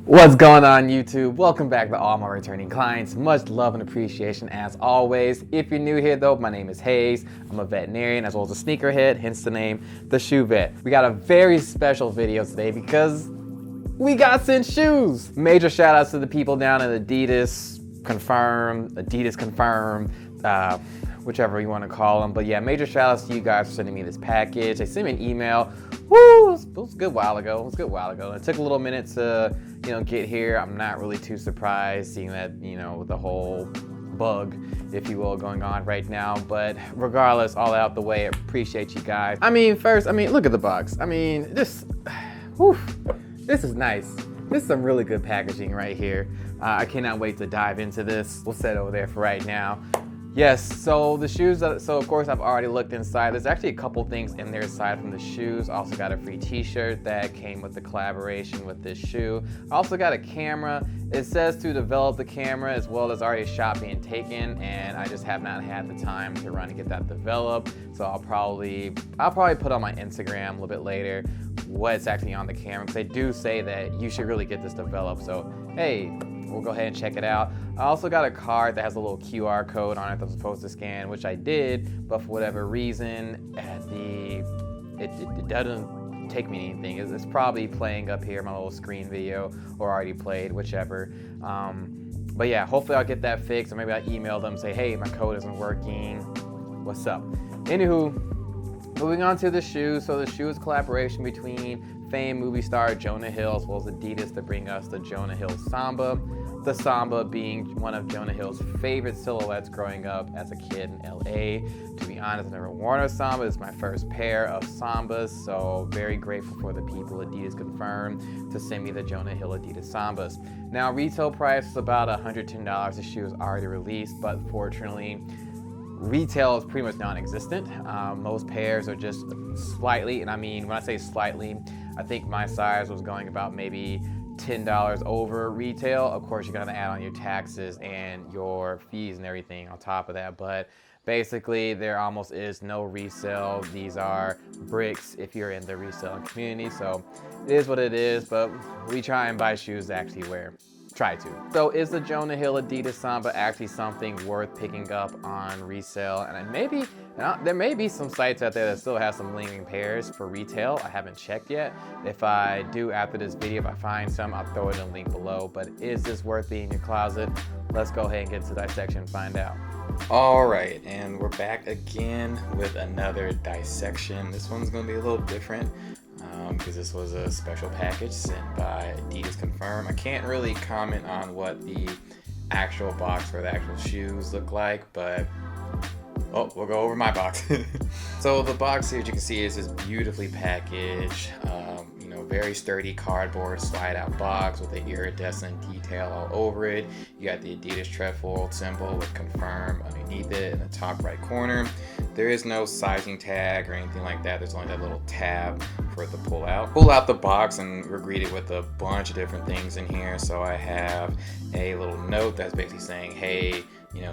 What's going on, YouTube? Welcome back to all my returning clients. Much love and appreciation as always. If you're new here though, my name is Hayes. I'm a veterinarian as well as a sneakerhead, hence the name TheShoeVet. We got a very special video today because we got sent shoes. Major shout outs to the people down at Adidas confirmed, whichever you want to call them. But yeah, major shout outs to you guys for sending me this package. They sent me an email. Woo! It was a good while ago. It took a little minute to, get here. I'm not really too surprised seeing that, with the whole bug, if you will, going on right now. But regardless, all out the way, I appreciate you guys. First, look at the box. This is nice. This is some really good packaging right here. I cannot wait to dive into this. We'll set it over there for right now. Yes, so the shoes, so of course I've already looked inside. There's actually a couple things in there aside from the shoes. I also got a free t-shirt that came with the collaboration with this shoe. I also got a camera. It says to develop the camera as well as already a shot being taken, and I just have not had the time to run and get that developed. So I'll probably put on my Instagram a little bit later what's actually on the camera, because they do say that you should really get this developed. So hey, we'll go ahead and check it out. I also got a card that has a little QR code on it that I'm supposed to scan, which I did, but for whatever reason, it doesn't take me anything. It's probably playing up here, my little screen video, or already played, whichever. But yeah, hopefully I'll get that fixed, or maybe I'll email them and say, hey, my code isn't working. What's up? Anywho, moving on to the shoe. So the shoe is a collaboration between famed movie star Jonah Hill as well as Adidas to bring us the Jonah Hill Samba. The Samba being one of Jonah Hill's favorite silhouettes growing up as a kid in LA. To be honest, I've never worn a Samba. It's my first pair of Sambas, so very grateful for the people Adidas confirmed to send me the Jonah Hill Adidas Sambas. Now, retail price is about $110. The shoe is already released, but fortunately, retail is pretty much non-existent. Most pairs are just slightly, and when I say slightly, I think my size was going about maybe $10 over retail. Of course, you're gonna add on your taxes and your fees and everything on top of that, but basically there almost is no resale. These are bricks if you're in the reselling community, so it is what it is, but we try and buy shoes to actually wear. Try to. So is the Jonah Hill Adidas Samba actually something worth picking up on resale? And there may be some sites out there that still have some lingering pairs for retail. I haven't checked yet. If I do after this video, if I find some, I'll throw it in a link below. But is this worth being in your closet? Let's go ahead and get to dissection and find out. All right, and we're back again with another dissection. This one's gonna be a little different because this was a special package sent by Adidas Confirm. I can't really comment on what the actual box for the actual shoes look like, but we'll go over my box. So the box here, as you can see, is this beautifully packaged, very sturdy cardboard slide out box with an iridescent detail all over it. You got the Adidas trefoil symbol with Confirm underneath it in the top right corner. There is no sizing tag or anything like that. There's only that little tab for it to pull out. Pull out the box and we're greeted with a bunch of different things in here. So I have a little note that's basically saying, hey,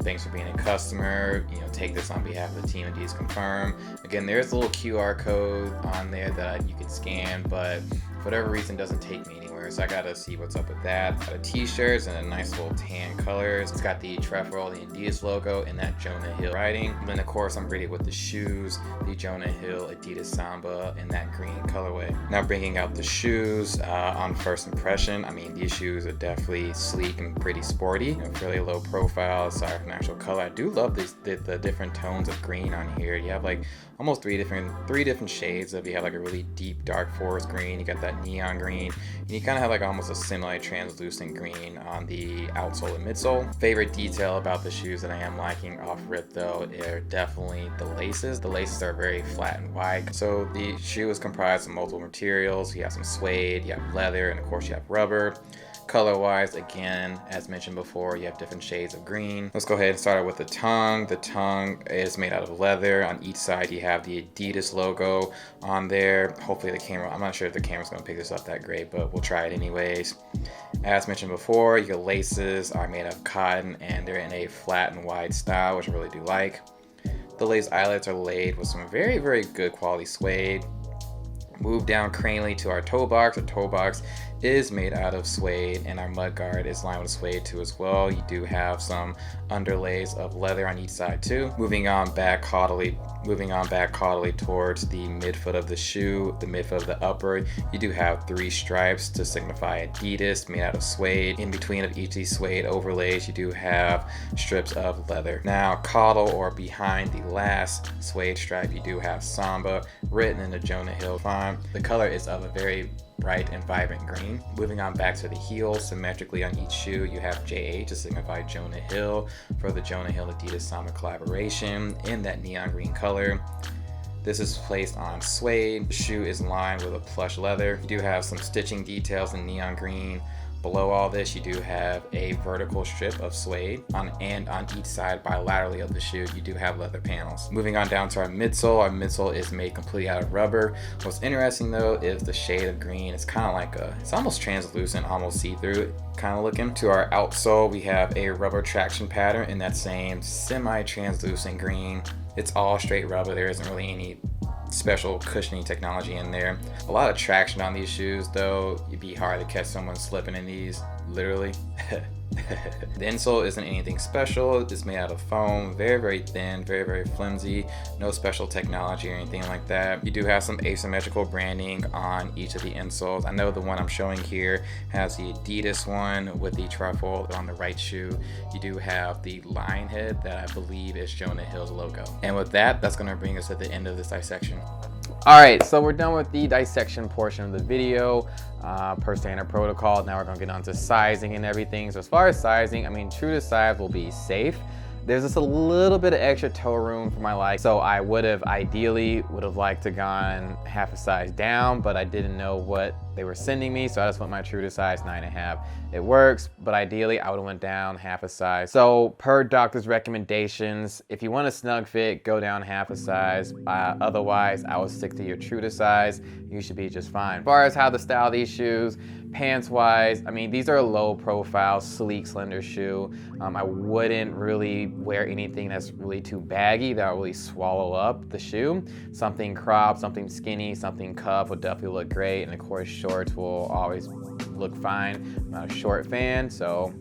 thanks for being a customer. Take this on behalf of the team at Adidas Confirm. Again, there's a little QR code on there that you can scan, but for whatever reason, doesn't take me anywhere. So I gotta see what's up with that. Got a t-shirt and a nice little tan colors. It's got the trefoil, the Adidas logo, and that Jonah Hill writing. And then of course, I'm greeted with the shoes, the Jonah Hill Adidas Samba in that green colorway. Now bringing out the shoes on first impression. These shoes are definitely sleek and pretty sporty. Fairly low profile aside from actual color. I do love the different tones of green on here. You have like almost three different shades of. You have like a really deep dark forest green. You got that neon green, and you kind of have like almost a semi-translucent green on the outsole and midsole. Favorite detail about the shoes that I am liking off rip though are definitely the laces. The laces are very flat and wide. So the shoe is comprised of multiple materials. You have some suede, you have leather, and of course you have rubber. Color wise, again, as mentioned before, you have different shades of green. Let's go ahead and start with the tongue. The tongue is made out of leather. On each side you have the Adidas logo on there. Hopefully the camera, I'm not sure if the camera's gonna pick this up that great, but we'll try it anyways. As mentioned before, your laces are made of cotton and they're in a flat and wide style, which I really do like. The lace eyelets are laid with some very, very good quality suede. Move down cranially to our toe box. Our toe box is made out of suede, and our mudguard is lined with suede too as well. You do have some underlays of leather on each side too. Moving on back caudally towards the midfoot of the shoe, the midfoot of the upper, you do have 3 stripes to signify Adidas, made out of suede. In between of each of these suede overlays, you do have strips of leather. Now, caudal or behind the last suede stripe, you do have Samba written in the Jonah Hill font. The color is of a very bright and vibrant green. Moving on back to the heel, symmetrically on each shoe, you have JH to signify Jonah Hill for the Jonah Hill Adidas Samba collaboration in that neon green color. This is placed on suede. The shoe is lined with a plush leather. You do have some stitching details in neon green. Below all this, you do have a vertical strip of suede and on each side bilaterally of the shoe, you do have leather panels. Moving on down to our midsole is made completely out of rubber. What's interesting though is the shade of green. It's kind of like it's almost translucent, almost see-through kind of looking. To our outsole, we have a rubber traction pattern in that same semi-translucent green. It's all straight rubber. There isn't really any special cushioning technology in there. A lot of traction on these shoes though. It'd be hard to catch someone slipping in these, literally. The insole isn't anything special. It's made out of foam, very thin, very flimsy. No special technology or anything like that. You do have some asymmetrical branding on each of the insoles. I know the one I'm showing here has the Adidas one with the truffle on the right shoe. You do have the lion head that I believe is Jonah Hill's logo. And with that, that's going to bring us to the end of this dissection. Alright, so we're done with the dissection portion of the video. Per standard protocol, now we're going to get on to sizing and everything. So as far as sizing, I mean, true to size will be safe. There's just a little bit of extra toe room for my liking. So I ideally would have liked to gone half a size down, but I didn't know what they were sending me, so I just went my true to size 9.5. It works, but ideally I would have went down half a size. So per doctor's recommendations, if you want a snug fit, go down half a size. Otherwise, I would stick to your true to size. You should be just fine. As far as how to style these shoes, pants wise, I mean, these are a low profile, sleek, slender shoe. I wouldn't really wear anything that's really too baggy that will really swallow up the shoe. Something cropped, something skinny, something cuff would definitely look great. And of course, shorts will always look fine. I'm not a short fan, so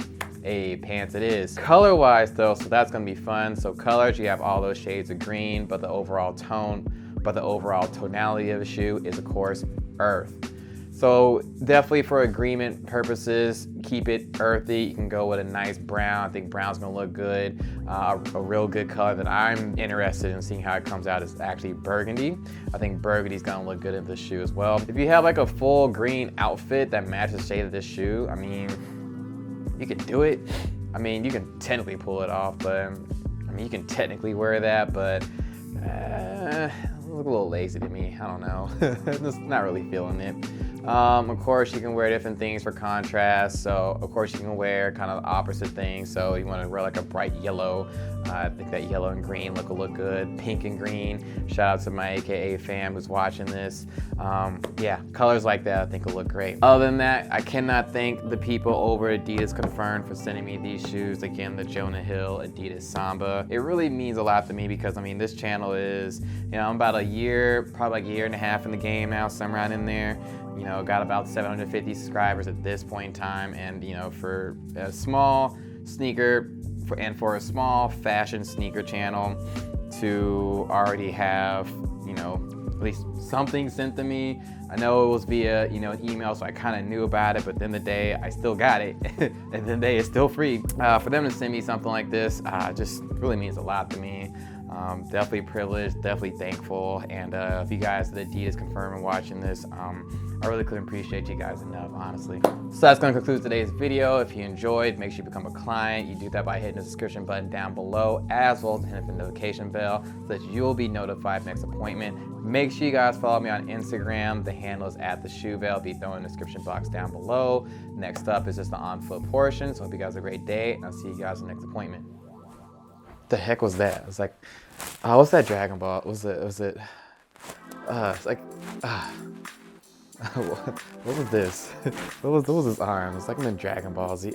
pants it is. Color wise though, so that's gonna be fun. So colors, you have all those shades of green, but the overall tonality of the shoe is of course earth. So definitely for agreement purposes, keep it earthy. You can go with a nice brown. I think brown's gonna look good. A real good color that I'm interested in seeing how it comes out is actually burgundy. I think burgundy's gonna look good in this shoe as well. If you have like a full green outfit that matches the shade of this shoe, I mean, you can do it. I mean, you can technically pull it off, but I mean, you can technically wear that, but it look a little lazy to me. I don't know. Just not really feeling it. Of course, you can wear different things for contrast. So, of course, you can wear kind of opposite things. So, you want to wear like a bright yellow. I think that yellow and green will look good. Pink and green. Shout out to my AKA fam who's watching this. Yeah, colors like that I think will look great. Other than that, I cannot thank the people over at Adidas Confirmed for sending me these shoes. Again, the Jonah Hill Adidas Samba. It really means a lot to me because, I mean, this channel is, you know, I'm about a year, probably like a year and a half in the game now, somewhere around in there. You know, got about 750 subscribers at this point in time, and you know, for a small sneaker for a small fashion sneaker channel to already have, you know, at least something sent to me. I know it was via, you know, an email, so I kind of knew about it, but then the day I still got it, and the day it's still free. For them to send me something like this, just really means a lot to me. Definitely privileged, definitely thankful, and if you guys at Adidas Confirm and watching this, I really couldn't appreciate you guys enough, honestly. So that's going to conclude today's video. If you enjoyed, make sure you become a client. You do that by hitting the subscription button down below, as well as hitting the notification bell so that you'll be notified next appointment. Make sure you guys follow me on Instagram. The handle is @TheShoeVet. I'll be throwing the description box down below. Next up is just the on-foot portion. So hope you guys have a great day, and I'll see you guys in the next appointment. The heck was that? It was like, what's that Dragon Ball? It's like, what was this? What was his arm? It's like I'm in Dragon Ball Z.